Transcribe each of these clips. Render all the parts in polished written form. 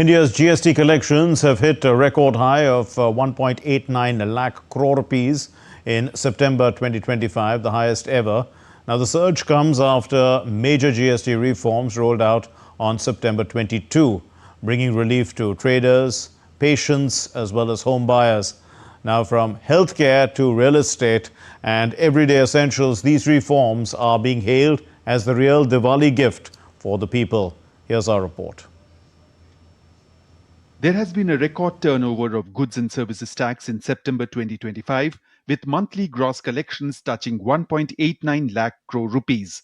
India's GST collections have hit a record high of 1.89 lakh crore rupees in September 2025, the highest ever. Now, the surge comes after major GST reforms rolled out on September 22, bringing relief to traders, patients, as well as home buyers. Now, from healthcare to real estate and everyday essentials, these reforms are being hailed as the real Diwali gift for the people. Here's our report. There has been a record turnover of goods and services tax in September 2025, with monthly gross collections touching 1.89 lakh crore rupees.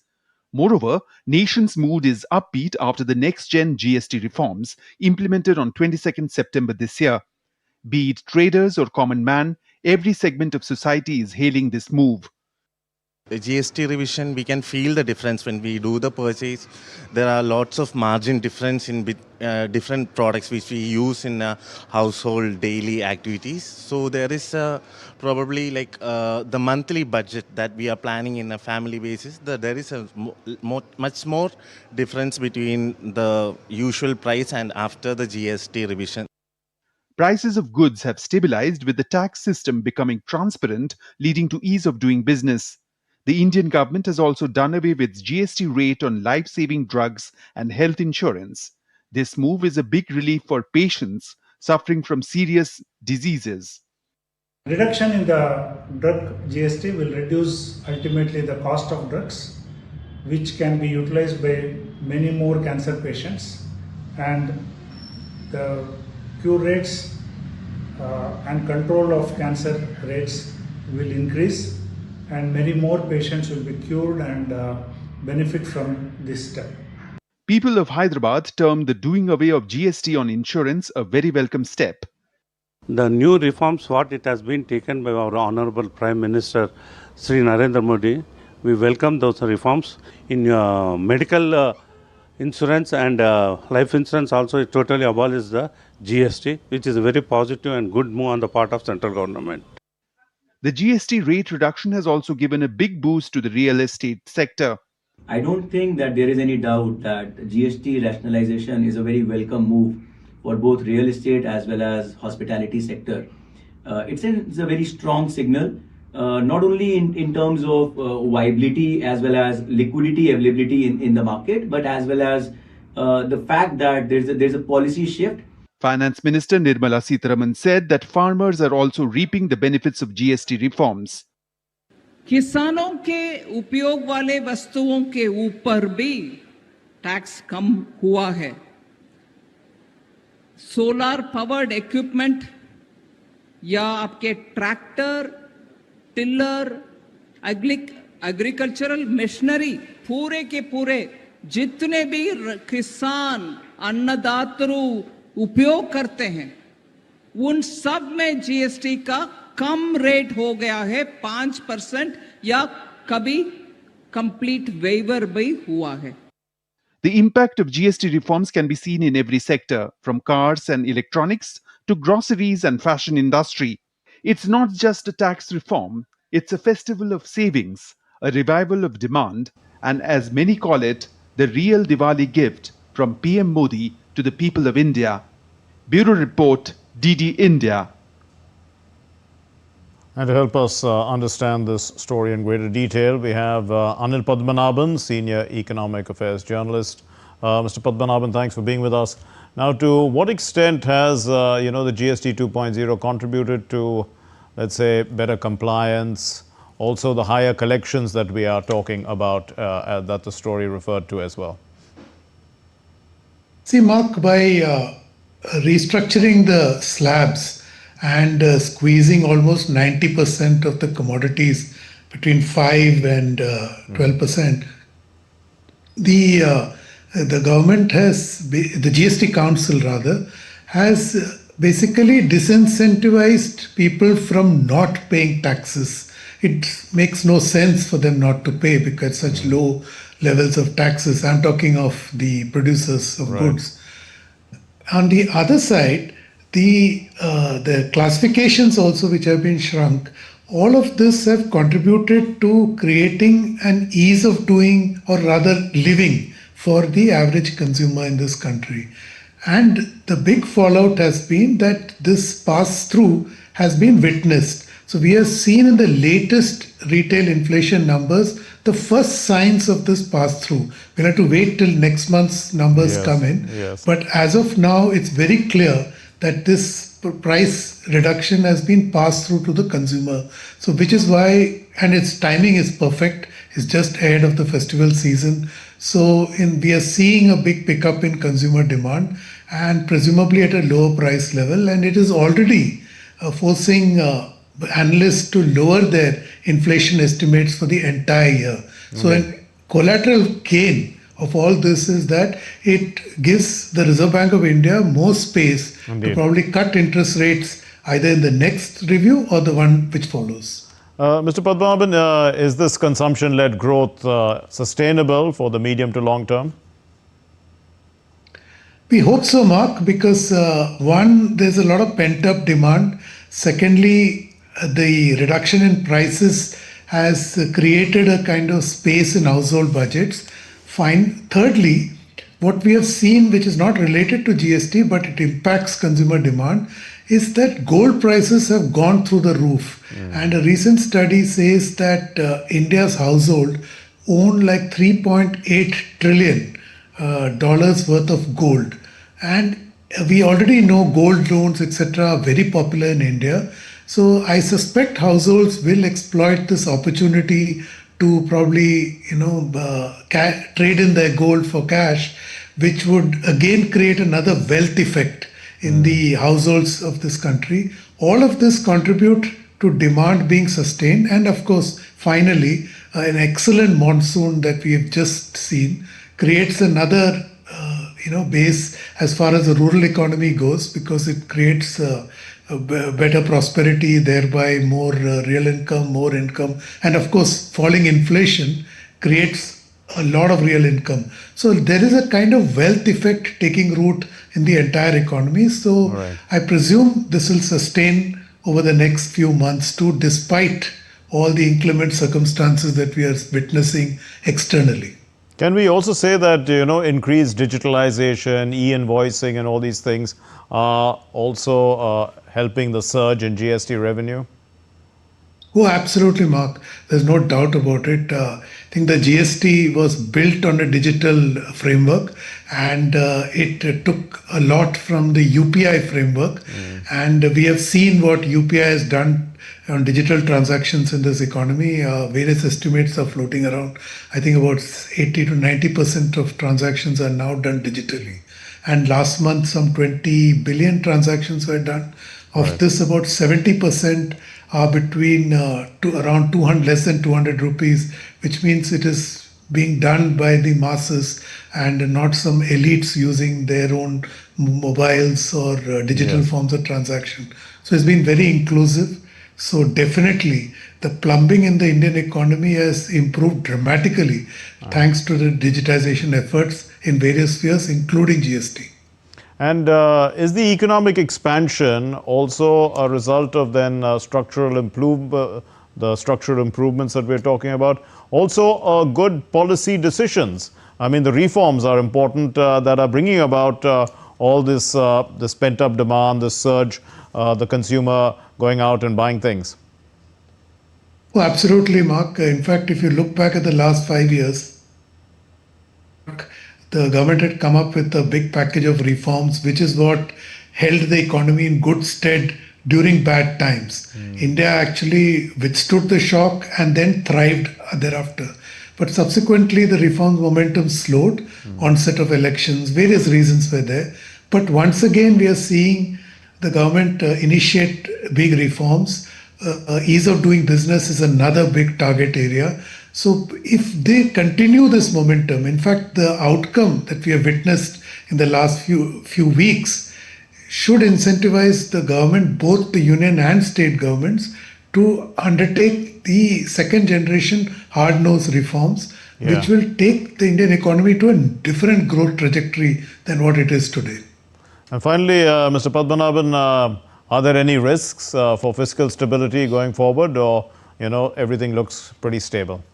Moreover, nation's mood is upbeat after the next-gen GST reforms implemented on 22nd September this year. Be it traders or common man, every segment of society is hailing this move. The GST revision, we can feel the difference when we do the purchase. There are lots of margin difference in different products which we use in household daily activities. So there is probably like the monthly budget that we are planning in a family basis. There is a much more difference between the usual price and after the GST revision. Prices of goods have stabilized with the tax system becoming transparent, leading to ease of doing business. The Indian government has also done away with GST rate on life-saving drugs and health insurance. This move is a big relief for patients suffering from serious diseases. Reduction in the drug GST will reduce ultimately the cost of drugs, which can be utilized by many more cancer patients, and the cure rates and control of cancer rates will increase, and many more patients will be cured and benefit from this step. People of Hyderabad termed the doing away of GST on insurance a very welcome step. The new reforms, what it has been taken by our Honorable Prime Minister Sri Narendra Modi, we welcome those reforms. In medical insurance and life insurance also, it totally abolishes the GST, which is a very positive and good move on the part of central government. The GST rate reduction has also given a big boost to the real estate sector. I don't think that there is any doubt that GST rationalization is a very welcome move for both real estate as well as hospitality sector. It's a very strong signal, not only in terms of viability as well as liquidity availability in the market, but as well as the fact that there's a policy shift. Finance Minister Nirmala Sitharaman said that farmers are also reaping the benefits of GST reforms. किसानों के उपयोग वाले वस्तुओं के ऊपर भी tax कम हुआ है. सोलर पावर्ड इक्विपमेंट या आपके ट्रैक्टर, टिलर, एग्रीकल्चरल मशीनरी, पूरे के पूरे जितने भी किसान अन्नदाता उपयोग करते हैं, उन सब में जीएसटी का कम रेट हो गया है 5% या कभी कंप्लीट वेवर भी हुआ है. The impact of GST reforms can be seen in every sector, from cars and electronics to groceries and fashion industry. It's not just a tax reform, it's a festival of savings, a revival of demand, and as many call it, the real Diwali gift from PM Modi to the people of India. Bureau Report, DD India. And to help us understand this story in greater detail, we have Anil Padmanabhan, Senior Economic Affairs Journalist. Mr. Padmanabhan, thanks for being with us. Now, to what extent has, the GST 2.0 contributed to, let's say, better compliance, also the higher collections that we are talking about, that the story referred to as well? See, Mark, by restructuring the slabs and squeezing almost 90% of the commodities between 5 and 12%, the government has, the GST Council rather, has basically disincentivized people from not paying taxes. It makes no sense for them not to pay because such low levels of taxes. I'm talking of the producers of goods. On the other side, the classifications also which have been shrunk, all of this have contributed to creating an ease of doing or rather living for the average consumer in this country. And the big fallout has been that this pass through has been witnessed. So we have seen in the latest retail inflation numbers the first signs of this pass through. We'll have to wait till next month's numbers come in. Yes. But as of now, it's very clear that this price reduction has been passed through to the consumer. So which is why, and its timing is perfect, it's just ahead of the festival season. So we are seeing a big pickup in consumer demand and presumably at a lower price level, and it is already forcing analysts to lower their inflation estimates for the entire year. So a collateral gain of all this is that it gives the Reserve Bank of India more space to probably cut interest rates either in the next review or the one which follows. Mr. Padmanabhan, is this consumption-led growth sustainable for the medium to long term? We hope so, Mark, because one, there's a lot of pent-up demand. Secondly, the reduction in prices has created a kind of space in household budgets. Fine. Thirdly, what we have seen, which is not related to GST, but it impacts consumer demand, is that gold prices have gone through the roof. And a recent study says that India's household own like 3.8 trillion dollars worth of gold. And we already know gold loans, etc., are very popular in India. So I suspect households will exploit this opportunity to probably, trade in their gold for cash, which would again create another wealth effect in the households of this country. All of this contribute to demand being sustained, and of course, finally, an excellent monsoon that we have just seen creates another, base as far as the rural economy goes, because it creates a better prosperity, thereby more real income, more income, and of course, falling inflation creates a lot of real income. So there is a kind of wealth effect taking root in the entire economy. So I presume this will sustain over the next few months too, despite all the inclement circumstances that we are witnessing externally. Can we also say that, increased digitalization, e-invoicing and all these things are also helping the surge in GST revenue? Oh, absolutely, Mark. There's no doubt about it. I think the GST was built on a digital framework, and it took a lot from the UPI framework. And we have seen what UPI has done on digital transactions in this economy. Various estimates are floating around. I think about 80 to 90% of transactions are now done digitally. And last month, some 20 billion transactions were done. Of this, about 70% are between around 200, less than 200 rupees, which means it is being done by the masses and not some elites using their own mobiles or digital forms of transaction. So it's been very inclusive. So definitely the plumbing in the Indian economy has improved dramatically thanks to the digitization efforts in various spheres, including GST. And is the economic expansion also a result of then the structural improvements that we're talking about? Also, good policy decisions. I mean, the reforms are important that are bringing about all this pent-up demand, this surge, the consumer going out and buying things. Oh, absolutely, Mark. In fact, if you look back at the last 5 years, the government had come up with a big package of reforms, which is what held the economy in good stead during bad times. India actually withstood the shock and then thrived thereafter. But subsequently, the reform momentum slowed, onset of elections, various reasons were there. But once again, we are seeing the government initiate big reforms. Ease of doing business is another big target area. So if they continue this momentum, in fact, the outcome that we have witnessed in the last few weeks should incentivize the government, both the union and state governments, to undertake the second generation hard-nosed reforms, which will take the Indian economy to a different growth trajectory than what it is today. And finally, Mr. Padmanabhan, are there any risks for fiscal stability going forward, or everything looks pretty stable?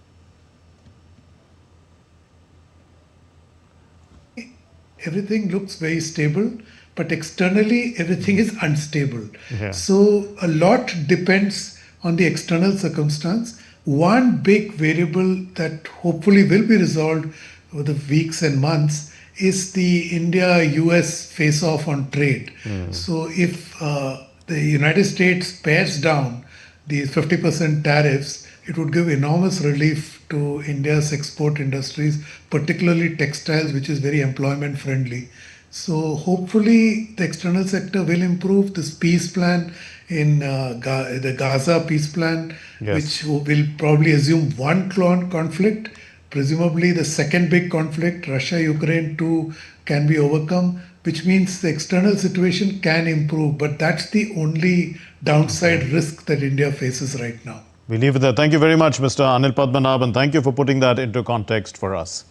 everything looks very stable, but externally everything is unstable. Yeah. So a lot depends on the external circumstance. One big variable that hopefully will be resolved over the weeks and months is the India-US face-off on trade. So if the United States pares down the 50% tariffs, it would give enormous relief to India's export industries, particularly textiles, which is very employment friendly. So hopefully the external sector will improve. This peace plan in the Gaza peace plan, Yes. which will probably assume one conflict. Presumably the second big conflict, Russia-Ukraine too, can be overcome, which means the external situation can improve. But that's the only downside risk that India faces right now. We leave it there. Thank you very much, Mr. Anil Padmanabhan. Thank you for putting that into context for us.